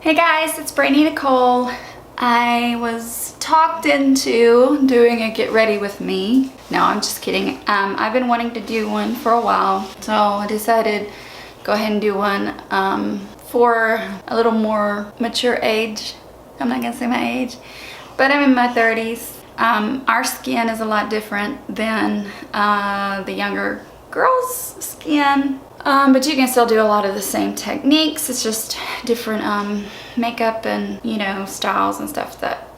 Hey guys, it's Brandi Nicole. I was talked into doing a get ready with me. No, I'm just kidding. I've been wanting to do one for a while, so I decided go ahead and do one for a little more mature age. I'm not gonna say my age, but I'm in my 30s. Our skin is a lot different than the younger girls' skin. But you can still do a lot of the same techniques. It's just different makeup and, you know, styles and stuff that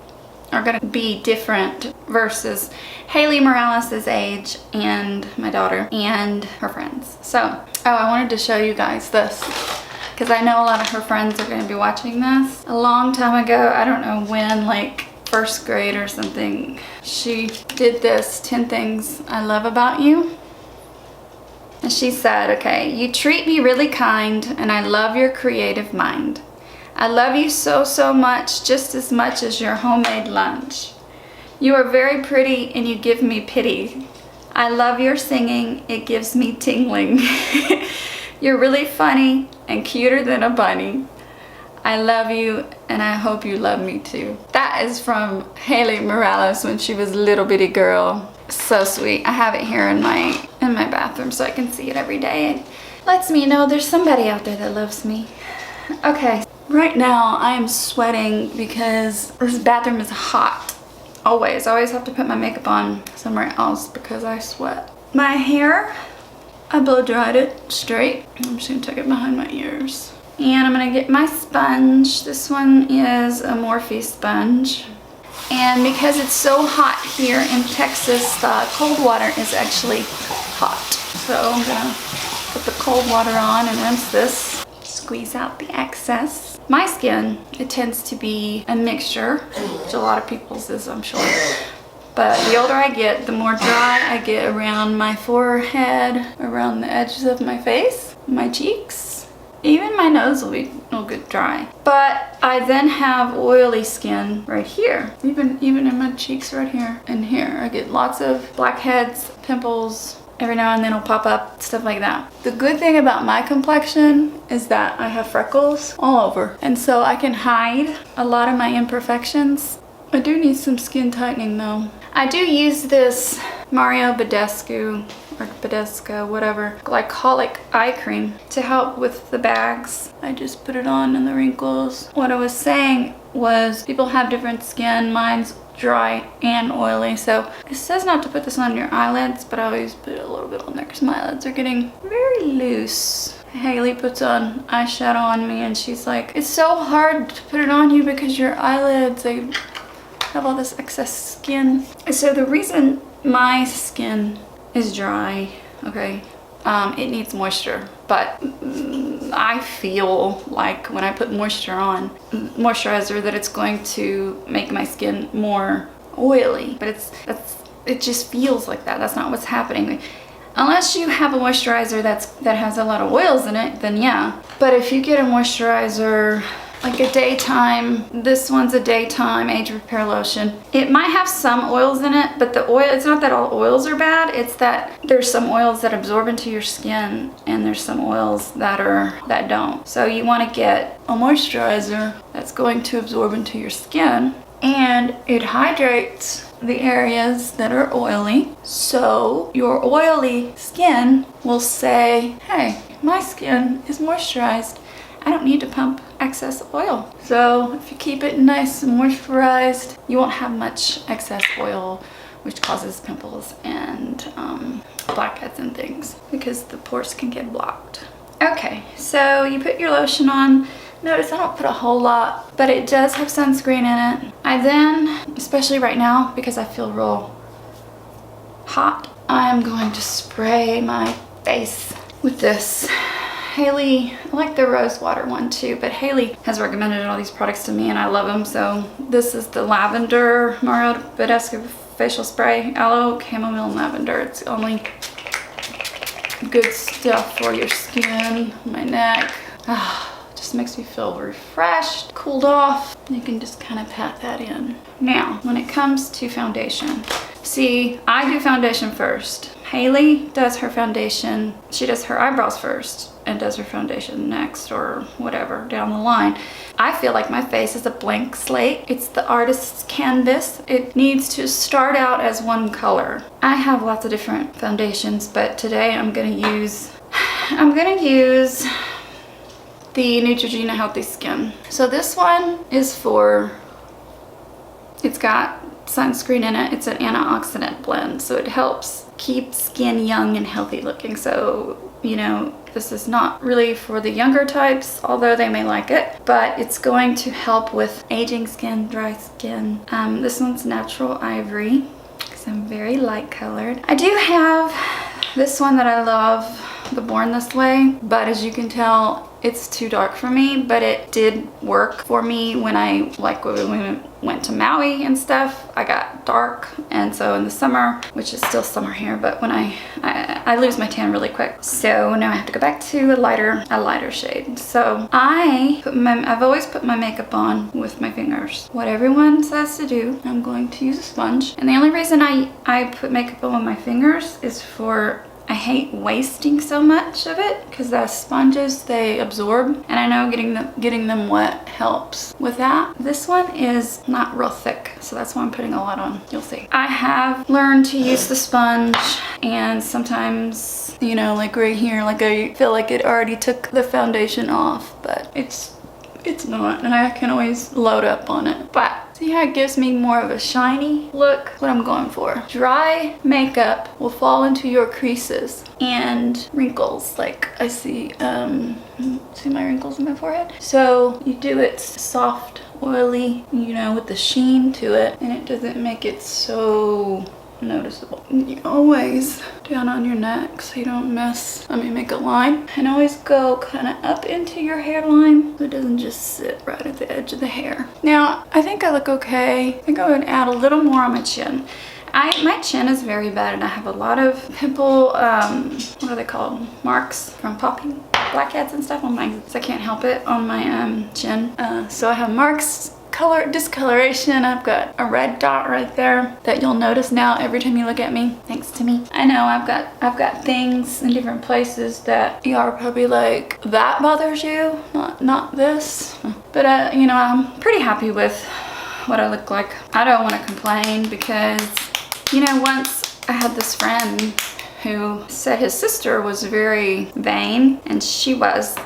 are gonna be different versus Haley Morales' age and my daughter and her friends. So, I wanted to show you guys this because I know a lot of her friends are gonna be watching this. A long time ago, I don't know when, like first grade or something, she did this 10 things I love about you. And she said, okay, you treat me really kind and I love your creative mind. I love you so, so much, just as much as your homemade lunch. You are very pretty and you give me pity. I love your singing, it gives me tingling. You're really funny and cuter than a bunny. I love you and I hope you love me too. That is from Haley Morales when she was a little bitty girl. So sweet. I have it here in my bathroom so I can see it every day. It lets me know there's somebody out there that loves me. Okay, right now I am sweating because this bathroom is hot. Always. I always have to put my makeup on somewhere else because I sweat. My hair, I blow dried it straight. I'm just gonna tuck it behind my ears. And I'm gonna get my sponge. This one is a Morphe sponge. And because it's so hot here in Texas, cold water is actually hot. So I'm gonna put the cold water on and rinse this. Squeeze out the excess. My skin, it tends to be a mixture, which a lot of people's is, I'm sure. But the older I get, the more dry I get around my forehead, around the edges of my face, my cheeks. Even my nose will get dry. But I then have oily skin right here. Even in my cheeks right here and here. I get lots of blackheads, pimples. Every now and then it'll pop up, stuff like that. The good thing about my complexion is that I have freckles all over. And so I can hide a lot of my imperfections. I do need some skin tightening though. I do use this Mario Badescu or Badesca, whatever, glycolic eye cream to help with the bags. I just put it on and the wrinkles. What I was saying was people have different skin. Mine's dry and oily, so it says not to put this on your eyelids, but I always put a little bit on there because my eyelids are getting very loose. Haley puts on eyeshadow on me and she's like, it's so hard to put it on you because your eyelids, they have all this excess skin. So the reason my skin is dry, okay, it needs moisture, but I feel like when I put moisturizer that it's going to make my skin more oily, but it just feels like that. That's not what's happening. Unless you have a moisturizer that has a lot of oils in it, then yeah. But if you get a moisturizer like a daytime, this one's a daytime age repair lotion. It might have some oils in it, but the oil, it's not that all oils are bad, it's that there's some oils that absorb into your skin and there's some oils that don't. So you want to get a moisturizer that's going to absorb into your skin and it hydrates the areas that are oily. So your oily skin will say, hey, my skin is moisturized. I don't need to pump excess oil. So if you keep it nice and moisturized, you won't have much excess oil, which causes pimples and blackheads and things because the pores can get blocked. Okay, so you put your lotion on. Notice I don't put a whole lot, but it does have sunscreen in it. I then, especially right now, because I feel real hot, I'm going to spray my face with this Haley. I like the rose water one too, but Haley has recommended all these products to me and I love them. So this is the lavender Mario Badescu facial spray, aloe, chamomile, and lavender. It's only good stuff for your skin, my neck. Just makes me feel refreshed, cooled off. You can just kind of pat that in. Now, when it comes to foundation, see, I do foundation first. Haley does her foundation, she does her eyebrows first. and does her foundation next or whatever down the line. I feel like my face is a blank slate. It's the artist's canvas. It needs to start out as one color. I have lots of different foundations, but today I'm gonna use the Neutrogena Healthy Skin. So this one is it's got sunscreen in it. It's an antioxidant blend, so it helps keep skin young and healthy looking. So, you know, this is not really for the younger types, although they may like it, but it's going to help with aging skin, dry skin. This one's Natural Ivory, because I'm very light colored. I do have this one that I love, the Born This Way, but as you can tell, it's too dark for me, but it did work for me when we went to Maui and stuff. I got dark, and so in the summer, which is still summer here, but when I lose my tan really quick. So now I have to go back to a lighter shade. So I've always put my makeup on with my fingers. What everyone says to do, I'm going to use a sponge. And the only reason I put makeup on with my fingers is I hate wasting so much of it, because the sponges, they absorb, and I know getting them wet helps with that. This one is not real thick, so that's why I'm putting a lot on. You'll see. I have learned to use the sponge, and sometimes, you know, like right here, like I feel like it already took the foundation off, but it's not, and I can always load up on it. But see how it gives me more of a shiny look? What I'm going for. Dry makeup will fall into your creases and wrinkles. Like I see my wrinkles in my forehead? So you do it soft, oily, you know, with the sheen to it, and it doesn't make it so noticeable. You always down on your neck so you don't make a line, and always go kind of up into your hairline so it doesn't just sit right at the edge of the hair. Now I think I look okay. I think I would add a little more on my chin. My chin is very bad, and I have a lot of pimple, what are they called? Marks from popping blackheads and stuff on my, so I can't help it, on my chin. So I have marks, discoloration. I've got a red dot right there that you'll notice now every time you look at me, thanks to me. I know I've got things in different places that you are probably like, that bothers you, not this. But you know, I'm pretty happy with what I look like. I don't want to complain, because, you know, once I had this friend who said his sister was very vain, and she was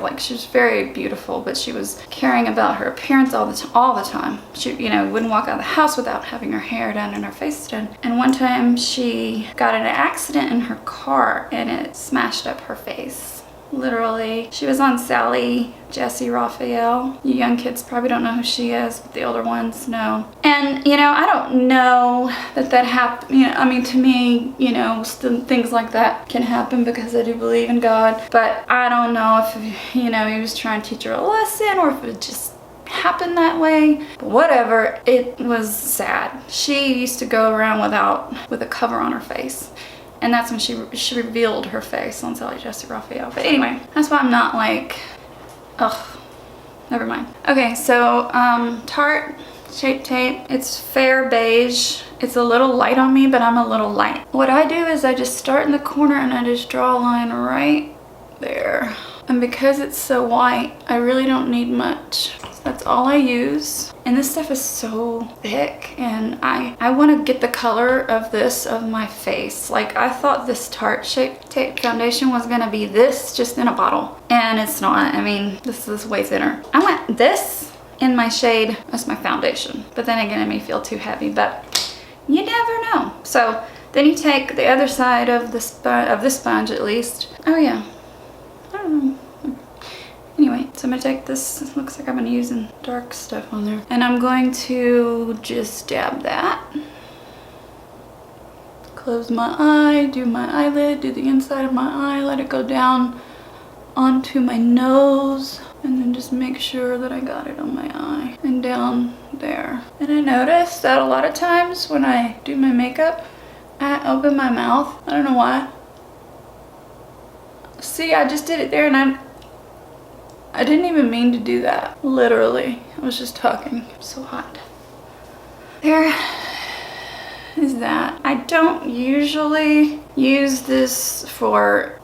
very beautiful, but she was caring about her appearance all the time. She, you know, wouldn't walk out of the house without having her hair done and her face done. And one time she got in an accident in her car, and it smashed up her face. Literally. She was on Sally Jesse Raphael. You young kids probably don't know who she is, but the older ones know. And, you know, I don't know that happened. You know, I mean, to me, you know, things like that can happen because I do believe in God. But I don't know if, you know, he was trying to teach her a lesson, or if it just happened that way. But whatever, it was sad. She used to go around with a cover on her face. And that's when she revealed her face on Sally Jesse Raphael. But anyway, that's why I'm not like, ugh, never mind. Okay, so Tarte Shape Tape. It's fair beige. It's a little light on me, but I'm a little light. What I do is I just start in the corner and I just draw a line right there. And because it's so white, I really don't need much. That's all I use. And this stuff is so thick, and I want to get the color of my face. Like, I thought this Tarte Shape Tape foundation was going to be this, just in a bottle. And it's not. I mean, this is way thinner. I want this in my shade as my foundation. But then again, it may feel too heavy, but you never know. So then you take the other side of the sponge at least. Oh yeah. I don't know. Anyway, so I'm gonna take this. It looks like I've been using dark stuff on there. And I'm going to just dab that. Close my eye, do my eyelid, do the inside of my eye, let it go down onto my nose, and then just make sure that I got it on my eye and down there. And I noticed that a lot of times when I do my makeup, I open my mouth. I don't know why. See, I just did it there, and I didn't even mean to do that. Literally, I was just talking. I'm so hot. There is that. I don't usually use this for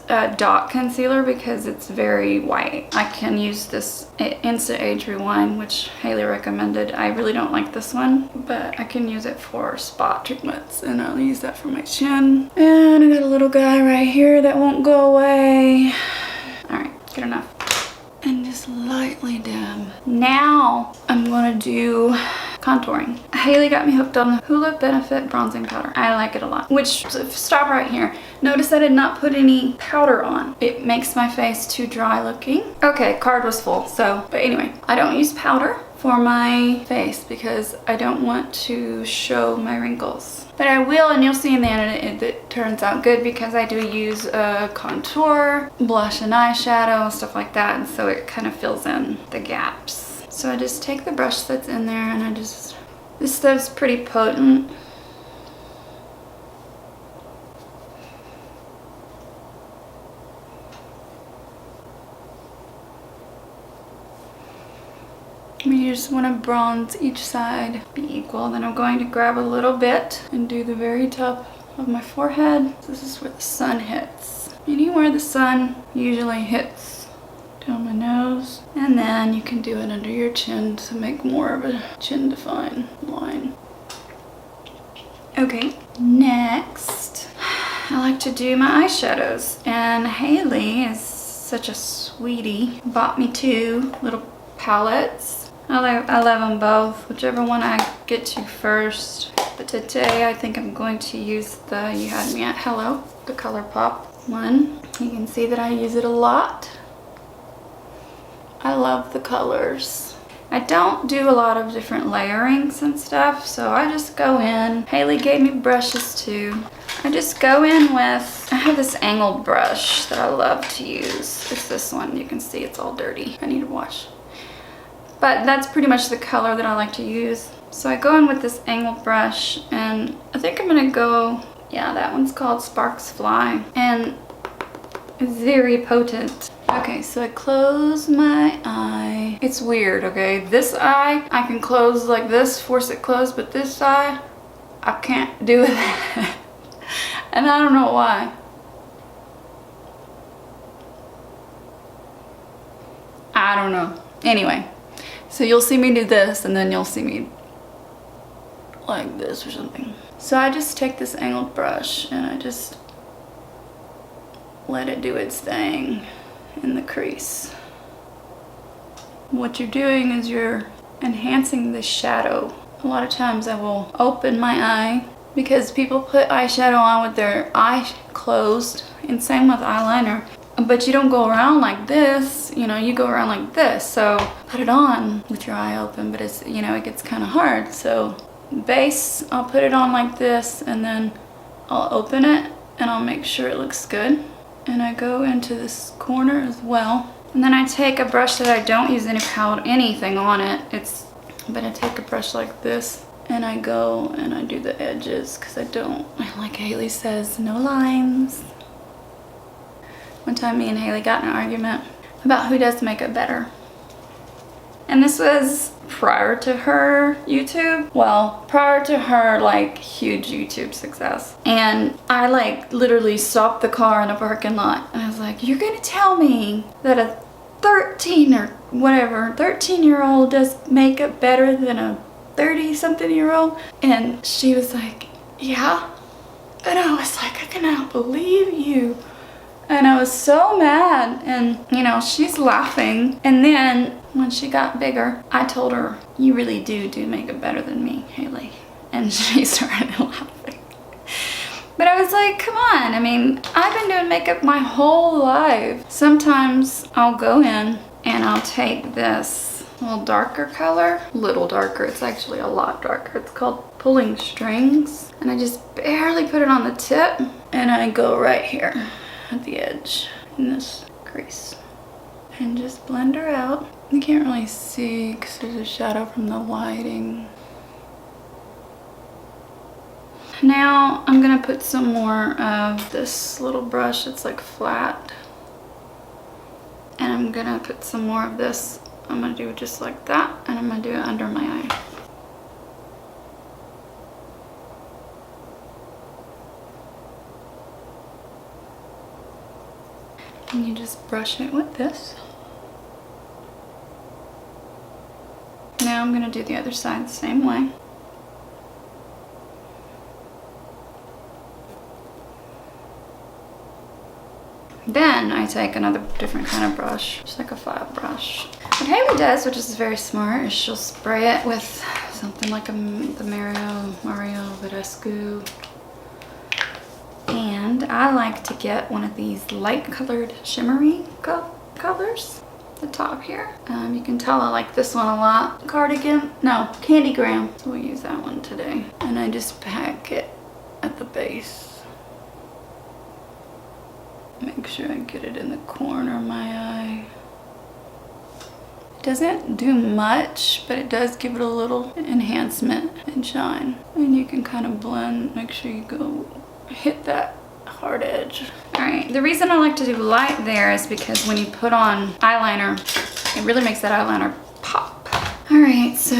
dot concealer because it's very white. I can use this Instant Age Rewind, which Haley recommended. I really don't like this one, but I can use it for spot treatments, and I'll use that for my chin. And I got a little guy right here that won't go away. All right, good enough. And just lightly dim. Now I'm gonna do contouring. Haley got me hooked on the Hoola Benefit bronzing powder. I like it a lot. Which, stop right here. Notice I did not put any powder on. It makes my face too dry looking. Okay, card was full, so, but anyway, I don't use powder for my face because I don't want to show my wrinkles. But I will, and you'll see in the end it turns out good because I do use contour, blush and eyeshadow, stuff like that, and so it kind of fills in the gaps. So I just take the brush that's in there and I just, this stuff's pretty potent. You just want to bronze each side, be equal. Then I'm going to grab a little bit and do the very top of my forehead. This is where the sun hits. Anywhere the sun usually hits down my nose. And then you can do it under your chin to make more of a chin defined line. Okay, next I like to do my eyeshadows. And Haley is such a sweetie. Bought me 2 little palettes. I love them both, whichever one I get to first. But today I think I'm going to use the You Had Me at Hello, the ColourPop one. You can see that I use it a lot. I love the colors. I don't do a lot of different layerings and stuff, so I just go in. Haley gave me brushes too. I just go in with, I have this angled brush that I love to use. It's this one. You can see it's all dirty. I need to wash. But that's pretty much the color that I like to use. So I go in with this angled brush, and I think I'm gonna go, yeah, that one's called Sparks Fly, and it's very potent. Okay, so I close my eye. It's weird, okay? This eye, I can close like this, force it closed, but this eye, I can't do it. And I don't know why. I don't know. Anyway. So you'll see me do this, and then you'll see me like this or something. So I just take this angled brush and I just let it do its thing in the crease. What you're doing is you're enhancing the shadow. A lot of times I will open my eye because people put eyeshadow on with their eye closed, and same with eyeliner. But you don't go around like this, you know, you go around like this. So put it on with your eye open, but it's, you know, it gets kind of hard. So base, I'll put it on like this, and then I'll open it and I'll make sure it looks good. And I go into this corner as well. And then I take a brush that I don't use any powder, anything on it. But I take a brush like this and I go and I do the edges because like Haley says, no lines. One time me and Haley got in an argument about who does makeup better. And this was prior to her YouTube. Well, prior to her like huge YouTube success. And I like literally stopped the car in a parking lot. And I was like, you're gonna tell me that a 13-year-old does makeup better than a 30-something-year-old? And she was like, yeah. And I was like, I cannot believe you. And I was so mad, and you know, she's laughing. And then when she got bigger, I told her, you really do makeup better than me, Haley. And she started laughing. But I was like, come on, I mean, I've been doing makeup my whole life. Sometimes I'll go in and I'll take this little darker color, little darker, it's actually a lot darker. It's called Pulling Strings. And I just barely put it on the tip, and I go right here at the edge in this crease and just blend her out. You can't really see because there's a shadow from the lighting. Now I'm gonna put some more of this little brush. It's like flat, and I'm gonna put some more of this. I'm gonna do it just like that, and I'm gonna do it under my eye. And you just brush it with this. Now I'm gonna do the other side the same way. Then I take another different kind of brush, just like a flat brush. What Haley does, which is very smart, is she'll spray it with something like the Mario Badescu. And I like to get one of these light colored shimmery colors. The top here. You can tell I like this one a lot. Candygram. So we'll use that one today. And I just pack it at the base. Make sure I get it in the corner of my eye. It doesn't do much, but it does give it a little enhancement and shine. And you can kind of blend, make sure you go hit that hard edge. All right, the reason I like to do light there is because when you put on eyeliner, it really makes that eyeliner pop. All right, so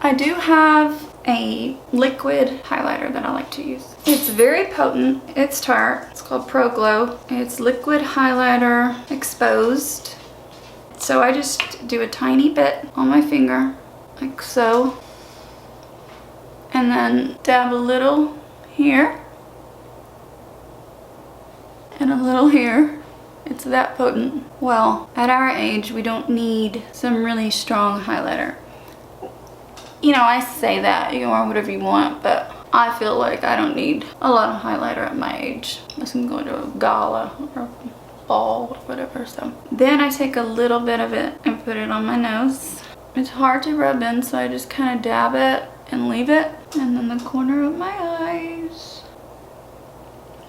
I do have a liquid highlighter that I like to use. It's very potent, it's Tarte, it's called Pro Glow. It's liquid highlighter exposed. So I just do a tiny bit on my finger, like so. And then dab a little here. And a little here. It's that potent. Well, at our age, we don't need some really strong highlighter. You know, I say that, you can wear whatever you want, but I feel like I don't need a lot of highlighter at my age. Unless I'm going to a gala or a ball or whatever, so. Then I take a little bit of it and put it on my nose. It's hard to rub in, so I just kind of dab it and leave it. And then the corner of my eyes.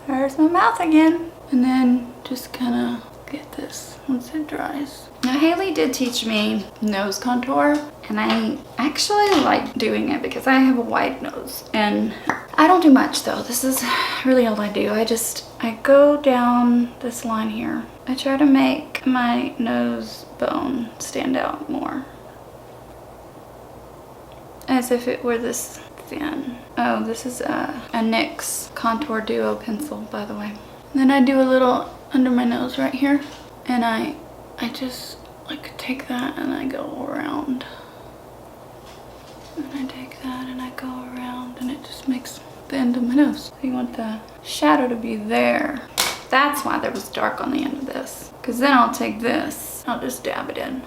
There's my mouth again. And then just kind of get this once it dries. Now Haley did teach me nose contour, and I actually like doing it because I have a wide nose. And I don't do much though. This is really all I do. I go down this line here. I try to make my nose bone stand out more. As if it were this thin. Oh, this is a NYX Contour Duo pencil, by the way. Then I do a little under my nose right here, and I just like take that and I go around. And I take that and I go around, and it just makes the end of my nose. So you want the shadow to be there. That's why there was dark on the end of this. Because then I'll take this, I'll just dab it in.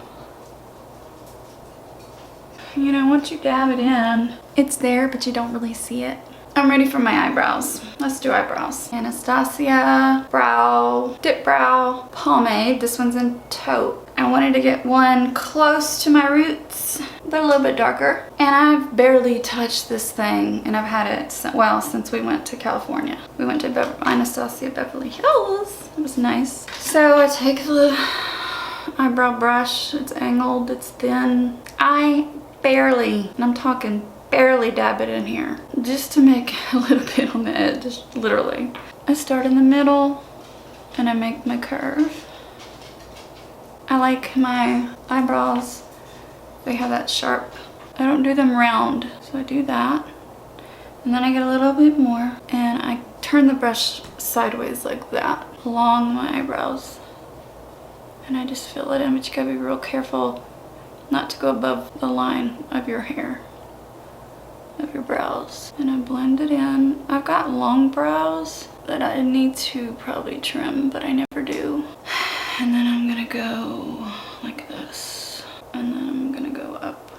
You know, once you dab it in, it's there, but you don't really see it. I'm ready for my eyebrows. Let's do eyebrows. Anastacio Dip Brow Pomade. This one's in Taupe. I wanted to get one close to my roots, but a little bit darker. And I've barely touched this thing, and I've had it, since we went to California. We went to Anastacio Beverly Hills. It was nice. So I take the eyebrow brush. It's angled, it's thin. I barely, and I'm talking barely, dab it in here just to make a little bit on the edge, literally. I start in the middle and I make my curve. I like my eyebrows, they have that sharp, I don't do them round, so I do that, and then I get a little bit more and I turn the brush sideways like that along my eyebrows, and I just fill it in, but you gotta be real careful not to go above the line of your hair, of your brows. And I blend it in. I've got long brows that I need to probably trim, but I never do. And then I'm gonna go like this. And then I'm gonna go up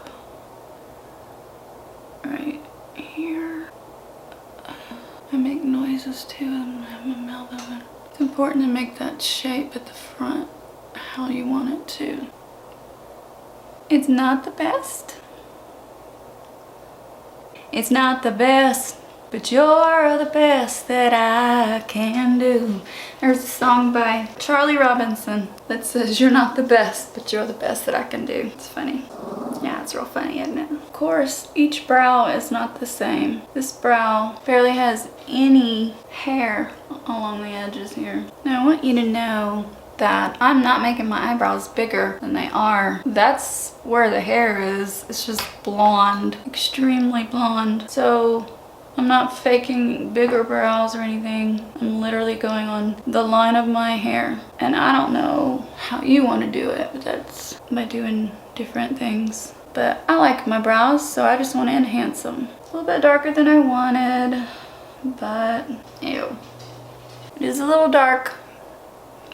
right here. I make noises too, and I have my mouth open. It's important to make that shape at the front how you want it to. It's not the best. It's not the best, but you're the best that I can do. There's a song by Charlie Robinson that says, you're not the best, but you're the best that I can do. It's funny. Yeah, it's real funny, isn't it? Of course, each brow is not the same. This brow barely has any hair along the edges here. Now I want you to know that I'm not making my eyebrows bigger than they are. That's where the hair is. It's just blonde, extremely blonde. So I'm not faking bigger brows or anything. I'm literally going on the line of my hair. And I don't know how you want to do it, but that's by doing different things. But I like my brows, so I just want to enhance them. A little bit darker than I wanted, but ew. It is a little dark.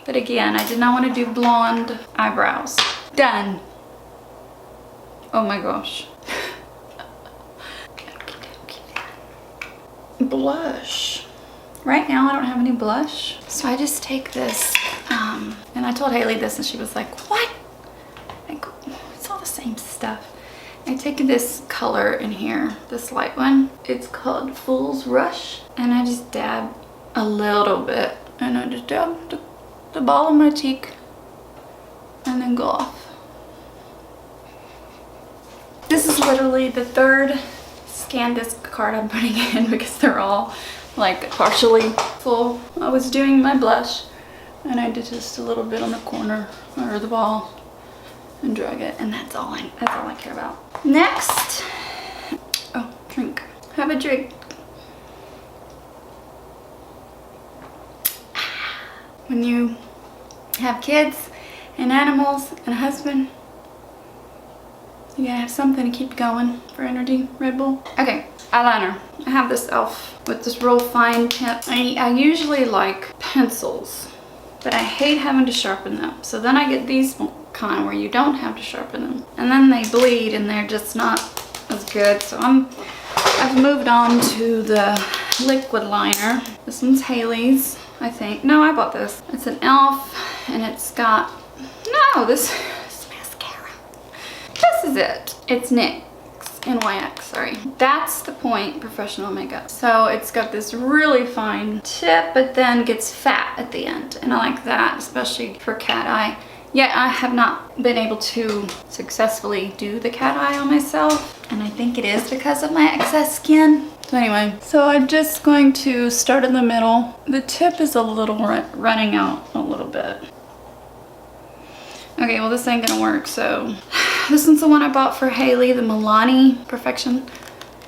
But again, I did not want to do blonde eyebrows. Done. Oh my gosh. Blush. Right now I don't have any blush, so I just take this and I told Haley this and she was like, what? Like, it's all the same stuff. I take this color in here, this light one. It's called Fool's Rush, and I just dab a little bit, and I just dab the ball of my cheek and then go off. This is literally the third scan disc card I'm putting in because they're all like partially full. I was doing my blush and I did just a little bit on the corner or the ball and drag it, and that's all I care about. Next, oh, drink. Have a drink. When you have kids and animals and a husband, you gotta have something to keep going for energy. Red Bull. Okay, eyeliner. I have this e.l.f. with this real fine tip. I usually like pencils, but I hate having to sharpen them. So then I get these kind where you don't have to sharpen them. And then they bleed and they're just not as good. So I've moved on to the liquid liner. This one's Haley's, I think. No, I bought this. It's an e.l.f. and it's got, no, this is mascara. This is it. It's NYX, NYX, sorry. That's the point, professional makeup. So it's got this really fine tip, but then gets fat at the end. And I like that, especially for cat eye. Yet I have not been able to successfully do the cat eye on myself. And I think it is because of my excess skin. So anyway, so I'm just going to start in the middle. The tip is a little running out a little bit. Okay, well this ain't gonna work, so. This one's the one I bought for Haley, the Milani Perfection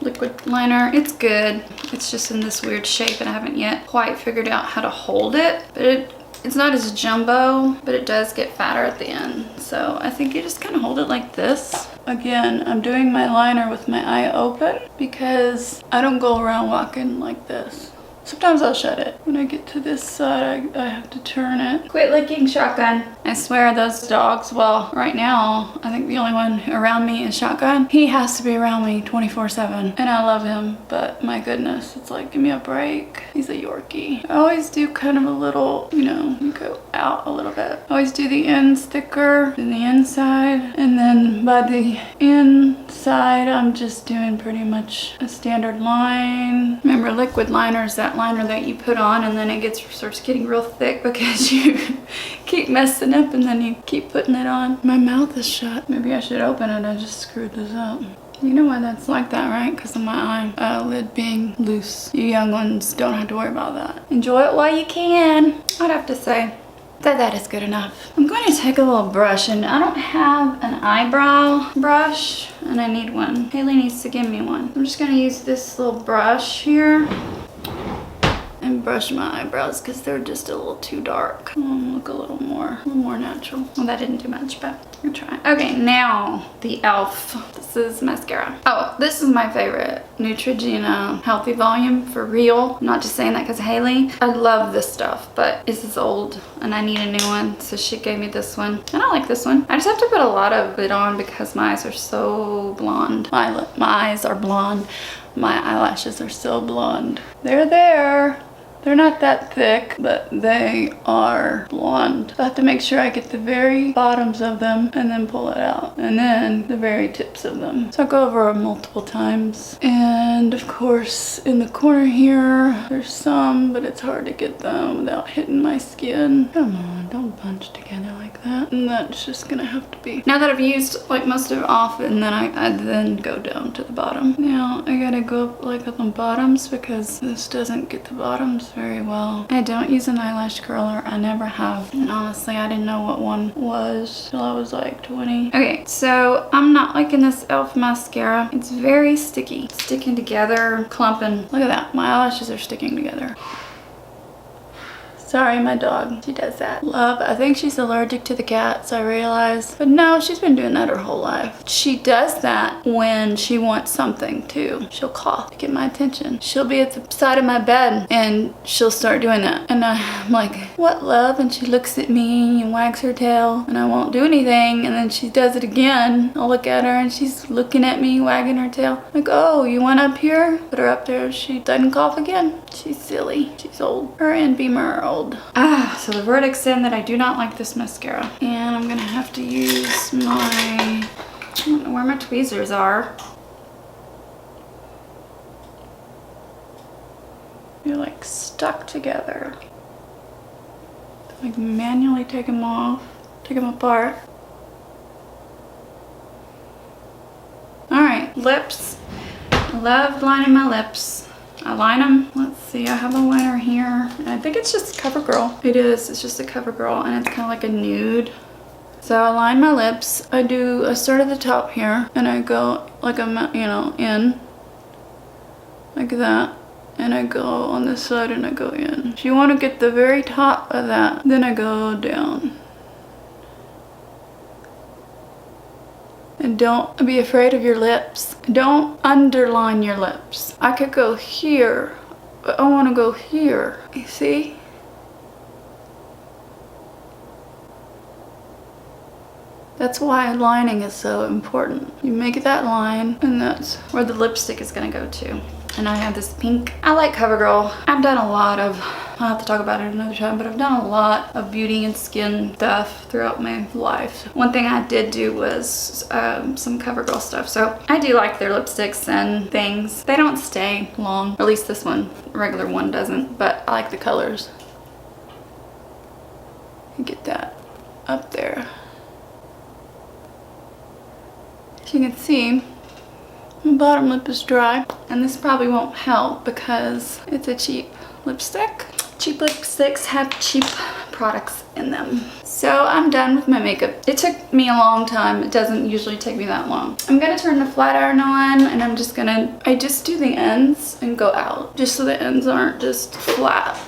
liquid liner. It's good. It's just in this weird shape and I haven't yet quite figured out how to hold it. But it's not as jumbo, but it does get fatter at the end. So I think you just kind of hold it like this. Again, I'm doing my liner with my eye open because I don't go around walking like this. Sometimes I'll shut it. When I get to this side, I have to turn it. Quit licking, Shotgun. I swear those dogs, well, right now, I think the only one around me is Shotgun. He has to be around me 24/7. And I love him, but my goodness, it's like, give me a break. He's a Yorkie. I always do kind of a little, you know, go out a little bit. I always do the ends thicker than the inside. And then by the inside, I'm just doing pretty much a standard line. Remember, liquid liner is that liner that you put on and then it starts getting real thick because you keep messing up and then you keep putting it on. My mouth is shut. Maybe I should open it. I just screwed this up. You know why that's like that, right? Because of my eyelid being loose. You young ones don't have to worry about that. Enjoy it while you can. I'd have to say that is good enough. I'm going to take a little brush, and I don't have an eyebrow brush and I need one. Haley needs to give me one. I'm just going to use this little brush here and brush my eyebrows because they're just a little too dark. Look a little more natural. Well, that didn't do much, but I'll try. Okay, now the e.l.f. This is mascara. Oh, this is my favorite. Neutrogena Healthy Volume for real. I'm not just saying that because Haley. I love this stuff, but this is old and I need a new one. So she gave me this one and I like this one. I just have to put a lot of it on because my eyes are so blonde. My eyes are blonde. My eyelashes are so blonde. They're there. They're not that thick, but they are blonde. So I have to make sure I get the very bottoms of them and then pull it out. And then the very tips of them. So I'll go over them multiple times. And of course, in the corner here, there's some, but it's hard to get them without hitting my skin. Come on, don't bunch together like that. And that's just gonna have to be. Now that I've used like most of it off, and then I then go down to the bottom. Now I gotta go up like on the bottoms because this doesn't get the bottoms very well. I don't use an eyelash curler. I never have. And honestly, I didn't know what one was till I was like 20. Okay, so I'm not liking this e.l.f. mascara. It's very sticky. Sticking together, clumping. Look at that. My eyelashes are sticking together. Sorry, my dog. She does that. Love, I think she's allergic to the cats, I realize. But no, she's been doing that her whole life. She does that when she wants something too. She'll cough to get my attention. She'll be at the side of my bed and she'll start doing that. And I'm like, what, love? And she looks at me and wags her tail and I won't do anything. And then she does it again. I'll look at her and she's looking at me, wagging her tail. Like, oh, you want up here? Put her up there. She doesn't cough again. She's silly. She's old. Her and Beamer are old. So the verdict's in that I do not like this mascara. And I'm gonna have to use my, I don't know where my tweezers are. They're like stuck together. Like manually take them off, take them apart. All right, lips. I love lining my lips. I line them. Let's see, I have a liner here. And I think it's just CoverGirl. It is, it's just a CoverGirl and it's kind of like a nude. So I line my lips. I start at the top here and I go like in, like that. And I go on this side and I go in. If you want to get the very top of that, then I go down. And don't be afraid of your lips. Don't underline your lips. I could go here, but I want to go here. You see? That's why lining is so important. You make that line, and that's where the lipstick is gonna go to. And I have this pink. I like CoverGirl. I've done a lot of, I'll have to talk about it another time, but I've done a lot of beauty and skin stuff throughout my life. One thing I did do was some CoverGirl stuff. So I do like their lipsticks and things. They don't stay long, or at least this one, regular one doesn't, but I like the colors. You get that up there. As you can see, my bottom lip is dry, and this probably won't help because it's a cheap lipstick. Cheap lipsticks have cheap products in them. So I'm done with my makeup. It took me a long time. It doesn't usually take me that long. I'm gonna turn the flat iron on and I just do the ends and go out just so the ends aren't just flat.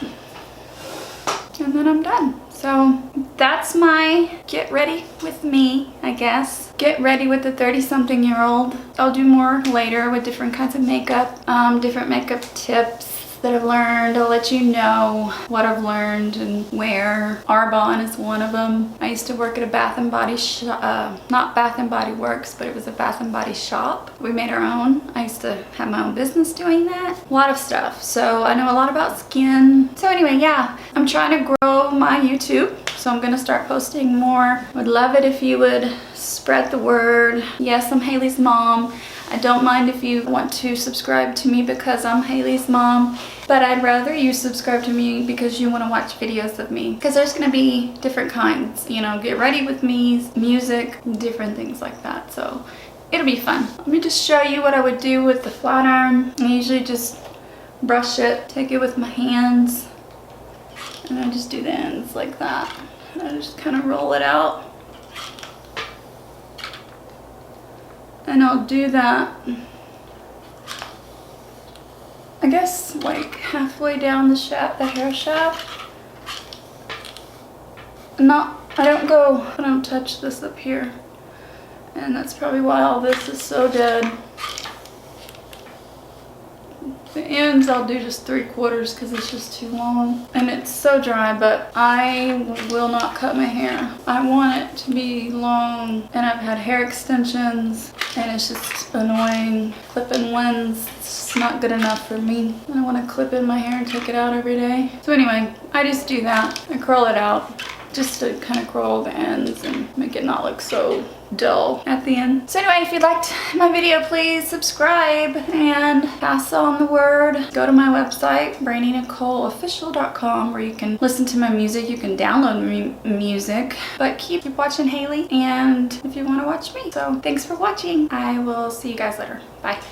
And then I'm done. So that's my get ready with me, I guess. Get ready with the 30-something-year-old. I'll do more later with different kinds of makeup, different makeup tips that I've learned. I'll let you know what I've learned and where. Arbonne is one of them. I used to work at a Bath and Body shop, not Bath and Body Works, but it was a Bath and Body shop. We made our own. I used to have my own business doing that. A lot of stuff. So I know a lot about skin. So anyway, yeah, I'm trying to grow my YouTube. So I'm gonna start posting more. Would love it if you would spread the word. Yes, I'm Haley's mom. I don't mind if you want to subscribe to me because I'm Haley's mom, but I'd rather you subscribe to me because you want to watch videos of me. Because there's going to be different kinds, you know, get ready with me, music, different things like that. So it'll be fun. Let me just show you what I would do with the flat iron. I usually just brush it, take it with my hands, and I just do the ends like that. And I just kind of roll it out. And I'll do that, I guess, like halfway down the hair shaft. I don't touch this up here. And that's probably why all this is so dead. The ends I'll do just 3/4 because it's just too long. And it's so dry, but I will not cut my hair. I want it to be long, and I've had hair extensions, and it's just annoying. Clip-in ones, it's not good enough for me. I don't want to clip in my hair and take it out every day. So anyway, I just do that. I curl it out just to kind of curl the ends and make it not look so dull at the end. So anyway, if you liked my video, please subscribe and pass on the word. Go to my website, BrandiNicoleOfficial.com, where you can listen to my music. You can download music, but keep watching Haley, and if you want to watch me. So thanks for watching. I will see you guys later. Bye.